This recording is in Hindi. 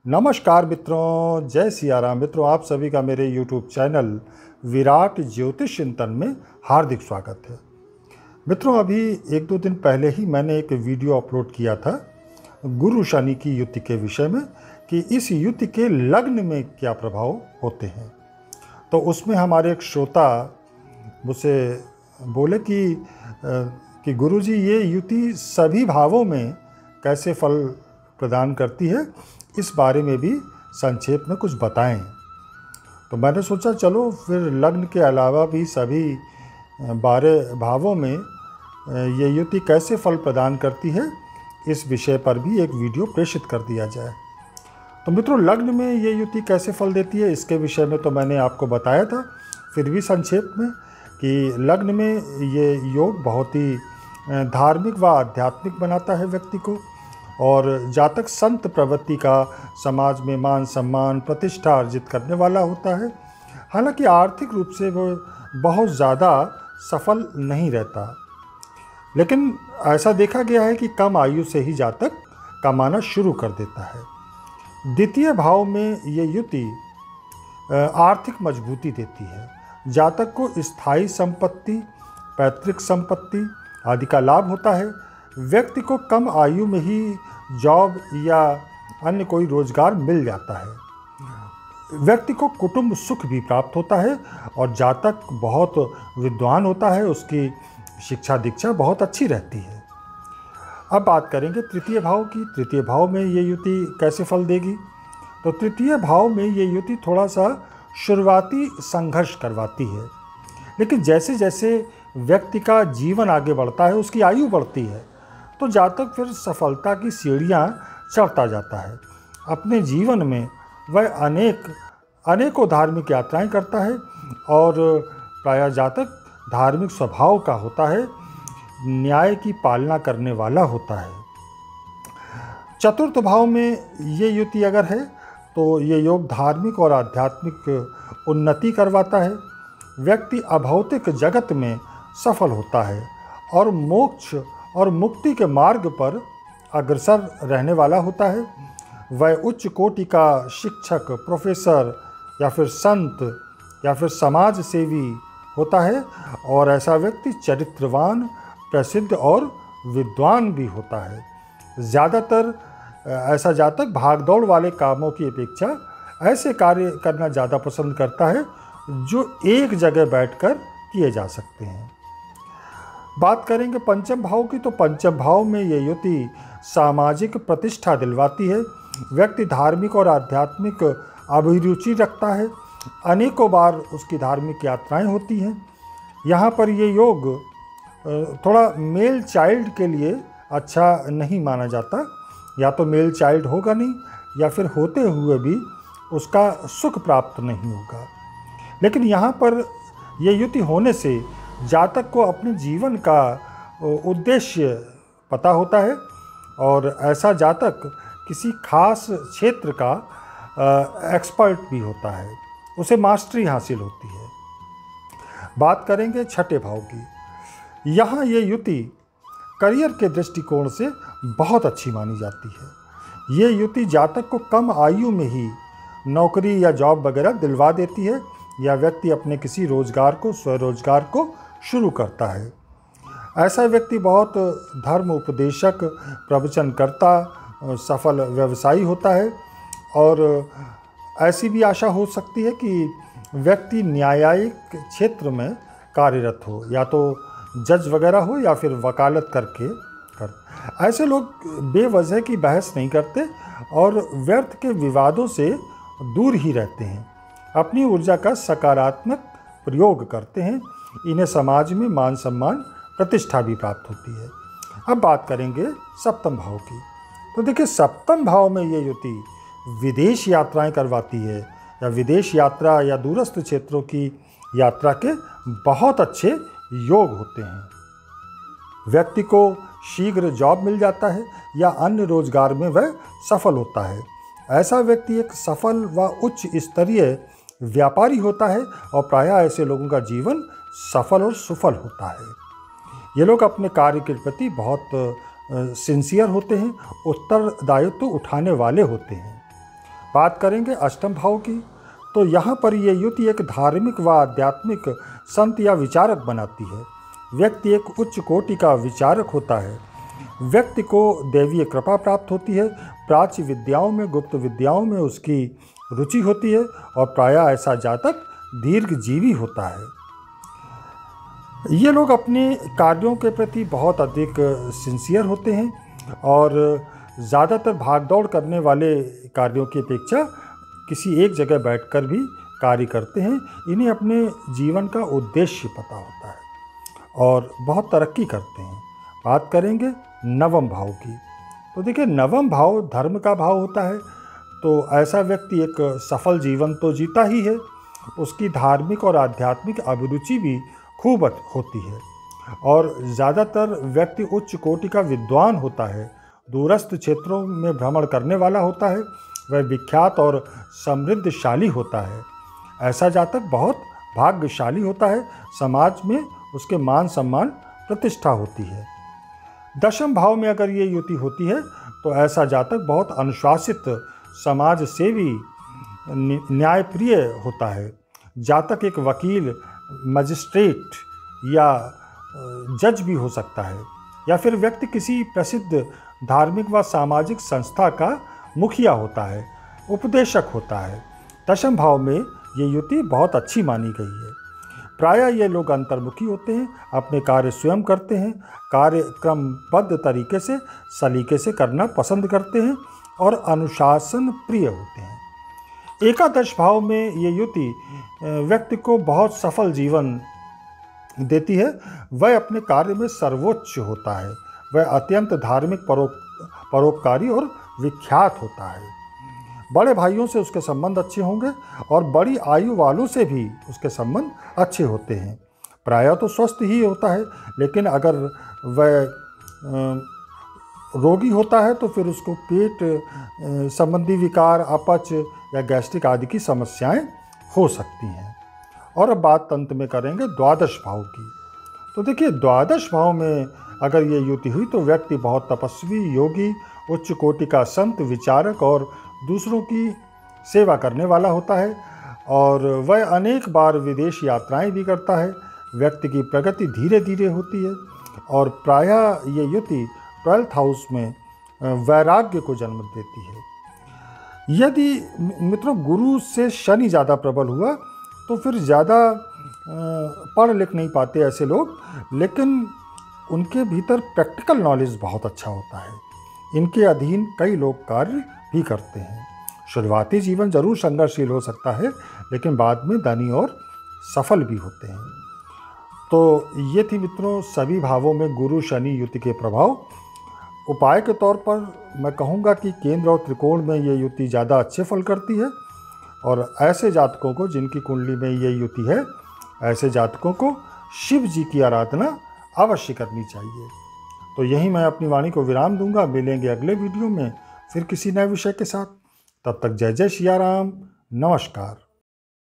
नमस्कार मित्रों, जय सिया राम। मित्रों, आप सभी का मेरे YouTube चैनल विराट ज्योतिष चिंतन में हार्दिक स्वागत है। मित्रों, अभी एक दो दिन पहले ही मैंने एक वीडियो अपलोड किया था गुरु शनि की युति के विषय में कि इस युति के लग्न में क्या प्रभाव होते हैं। तो उसमें हमारे एक श्रोता मुझसे बोले कि गुरुजी, ये युति सभी भावों में कैसे फल प्रदान करती है, इस बारे में भी संक्षेप में कुछ बताएं। तो मैंने सोचा चलो फिर लग्न के अलावा भी सभी 12 भावों में ये युति कैसे फल प्रदान करती है, इस विषय पर भी एक वीडियो प्रेषित कर दिया जाए। तो मित्रों, लग्न में ये युति कैसे फल देती है, इसके विषय में तो मैंने आपको बताया था, फिर भी संक्षेप में कि लग्न में ये योग बहुत ही धार्मिक व आध्यात्मिक बनाता है व्यक्ति को, और जातक संत प्रवृत्ति का समाज में मान सम्मान प्रतिष्ठा अर्जित करने वाला होता है। हालांकि आर्थिक रूप से वो बहुत ज़्यादा सफल नहीं रहता, लेकिन ऐसा देखा गया है कि कम आयु से ही जातक कमाना शुरू कर देता है। द्वितीय भाव में ये युति आर्थिक मजबूती देती है। जातक को स्थायी संपत्ति, पैतृक संपत्ति आदि का लाभ होता है। व्यक्ति को कम आयु में ही जॉब या अन्य कोई रोजगार मिल जाता है। व्यक्ति को कुटुंब सुख भी प्राप्त होता है, और जातक बहुत विद्वान होता है, उसकी शिक्षा दीक्षा बहुत अच्छी रहती है। अब बात करेंगे तृतीय भाव की। तृतीय भाव में ये युति कैसे फल देगी। तो तृतीय भाव में ये युति थोड़ा सा शुरुआती संघर्ष करवाती है, लेकिन जैसे जैसे व्यक्ति का जीवन आगे बढ़ता है, उसकी आयु बढ़ती है, तो जातक फिर सफलता की सीढ़ियाँ चढ़ता जाता है। अपने जीवन में वह अनेकों धार्मिक यात्राएं करता है, और प्रायः जातक धार्मिक स्वभाव का होता है, न्याय की पालना करने वाला होता है। चतुर्थ भाव में ये युति अगर है तो ये योग धार्मिक और आध्यात्मिक उन्नति करवाता है। व्यक्ति अभौतिक जगत में सफल होता है और मोक्ष और मुक्ति के मार्ग पर अग्रसर रहने वाला होता है। वह उच्च कोटि का शिक्षक, प्रोफेसर या फिर संत या फिर समाज सेवी होता है, और ऐसा व्यक्ति चरित्रवान, प्रसिद्ध और विद्वान भी होता है। ज़्यादातर ऐसा जातक भागदौड़ वाले कामों की अपेक्षा ऐसे कार्य करना ज़्यादा पसंद करता है जो एक जगह बैठकर किए जा सकते हैं। बात करेंगे पंचम भाव की। तो पंचम भाव में ये युति सामाजिक प्रतिष्ठा दिलवाती है। व्यक्ति धार्मिक और आध्यात्मिक अभिरुचि रखता है। अनेकों बार उसकी धार्मिक यात्राएं होती हैं। यहाँ पर ये योग थोड़ा मेल चाइल्ड के लिए अच्छा नहीं माना जाता। या तो मेल चाइल्ड होगा नहीं, या फिर होते हुए भी उसका सुख प्राप्त नहीं होगा। लेकिन यहाँ पर ये युति होने से जातक को अपने जीवन का उद्देश्य पता होता है, और ऐसा जातक किसी खास क्षेत्र का एक्सपर्ट भी होता है, उसे मास्टरी हासिल होती है। बात करेंगे छठे भाव की। यहाँ ये युति करियर के दृष्टिकोण से बहुत अच्छी मानी जाती है। ये युति जातक को कम आयु में ही नौकरी या जॉब वगैरह दिलवा देती है, या व्यक्ति अपने किसी रोजगार को, स्वरोजगार को शुरू करता है। ऐसा व्यक्ति बहुत धर्म उपदेशक, प्रवचनकर्ता, सफल व्यवसायी होता है, और ऐसी भी आशा हो सकती है कि व्यक्ति न्यायिक क्षेत्र में कार्यरत हो, या तो जज वगैरह हो या फिर वकालत करके ऐसे लोग बेवजह की बहस नहीं करते और व्यर्थ के विवादों से दूर ही रहते हैं। अपनी ऊर्जा का सकारात्मक प्रयोग करते हैं। इन्हें समाज में मान सम्मान, प्रतिष्ठा भी प्राप्त होती है। अब बात करेंगे सप्तम भाव की। तो देखिए, सप्तम भाव में ये युति विदेश यात्राएं करवाती है, या विदेश यात्रा या दूरस्थ क्षेत्रों की यात्रा के बहुत अच्छे योग होते हैं। व्यक्ति को शीघ्र जॉब मिल जाता है, या अन्य रोजगार में वह सफल होता है। ऐसा व्यक्ति एक सफल व उच्च स्तरीय व्यापारी होता है, और प्रायः ऐसे लोगों का जीवन सफल और सुफल होता है। ये लोग अपने कार्य के प्रति बहुत सिंसियर होते हैं, उत्तरदायित्व उठाने वाले होते हैं। बात करेंगे अष्टम भाव की, तो यहाँ पर ये युति एक धार्मिक व आध्यात्मिक संत या विचारक बनाती है। व्यक्ति एक उच्च कोटि का विचारक होता है। व्यक्ति को दैवीय कृपा प्राप्त होती है। प्राच्य विद्याओं में, गुप्त विद्याओं में उसकी रुचि होती है और प्रायः ऐसा जातक दीर्घजीवी होता है। ये लोग अपने कार्यों के प्रति बहुत अधिक सिंसियर होते हैं और ज़्यादातर भागदौड़ करने वाले कार्यों की अपेक्षा किसी एक जगह बैठकर भी कार्य करते हैं। इन्हें अपने जीवन का उद्देश्य पता होता है और बहुत तरक्की करते हैं। बात करेंगे नवम भाव की, तो देखिए नवम भाव धर्म का भाव होता है। तो ऐसा व्यक्ति एक सफल जीवन तो जीता ही है, उसकी धार्मिक और आध्यात्मिक अभिरुचि भी खूब होती है और ज़्यादातर व्यक्ति उच्च कोटि का विद्वान होता है। दूरस्थ क्षेत्रों में भ्रमण करने वाला होता है। वह विख्यात और समृद्धशाली होता है। ऐसा जातक बहुत भाग्यशाली होता है। समाज में उसके मान सम्मान प्रतिष्ठा होती है। दशम भाव में अगर ये युति होती है तो ऐसा जातक बहुत अनुशासित, समाज सेवी, न्यायप्रिय होता है। जातक एक वकील, मजिस्ट्रेट या जज भी हो सकता है, या फिर व्यक्ति किसी प्रसिद्ध धार्मिक व सामाजिक संस्था का मुखिया होता है, उपदेशक होता है। दशम भाव में ये युति बहुत अच्छी मानी गई है। प्रायः ये लोग अंतर्मुखी होते हैं, अपने कार्य स्वयं करते हैं, कार्यक्रमबद्ध तरीके से, सलीके से करना पसंद करते हैं और अनुशासन प्रिय होते हैं। एकादश भाव में ये युति व्यक्ति को बहुत सफल जीवन देती है। वह अपने कार्य में सर्वोच्च होता है। वह अत्यंत धार्मिक, परोपकारी और विख्यात होता है। बड़े भाइयों से उसके संबंध अच्छे होंगे और बड़ी आयु वालों से भी उसके संबंध अच्छे होते हैं। प्रायः तो स्वस्थ ही होता है, लेकिन अगर वह रोगी होता है तो फिर उसको पेट संबंधी विकार, अपच या गैस्ट्रिक आदि की समस्याएं हो सकती हैं। और अब बात अंत में करेंगे द्वादश भाव की। तो देखिए द्वादश भाव में अगर ये युति हुई तो व्यक्ति बहुत तपस्वी, योगी, उच्च कोटि का संत, विचारक और दूसरों की सेवा करने वाला होता है और वह अनेक बार विदेश यात्राएं भी करता है। व्यक्ति की प्रगति धीरे धीरे होती है और प्रायः ये युति 12th हाउस में वैराग्य को जन्म देती है। यदि मित्रों गुरु से शनि ज़्यादा प्रबल हुआ तो फिर ज़्यादा पढ़ लिख नहीं पाते ऐसे लोग, लेकिन उनके भीतर प्रैक्टिकल नॉलेज बहुत अच्छा होता है। इनके अधीन कई लोग कार्य भी करते हैं। शुरुआती जीवन जरूर संघर्षशील हो सकता है, लेकिन बाद में धनी और सफल भी होते हैं। तो ये थी मित्रों सभी भावों में गुरु शनि युति के प्रभाव। उपाय के तौर पर मैं कहूँगा कि केंद्र और त्रिकोण में ये युति ज़्यादा अच्छे फल करती है और ऐसे जातकों को जिनकी कुंडली में ये युति है, ऐसे जातकों को शिव जी की आराधना अवश्य करनी चाहिए। तो यहीं मैं अपनी वाणी को विराम दूंगा। मिलेंगे अगले वीडियो में फिर किसी नए विषय के साथ। तब तक जय जय सिया राम, नमस्कार।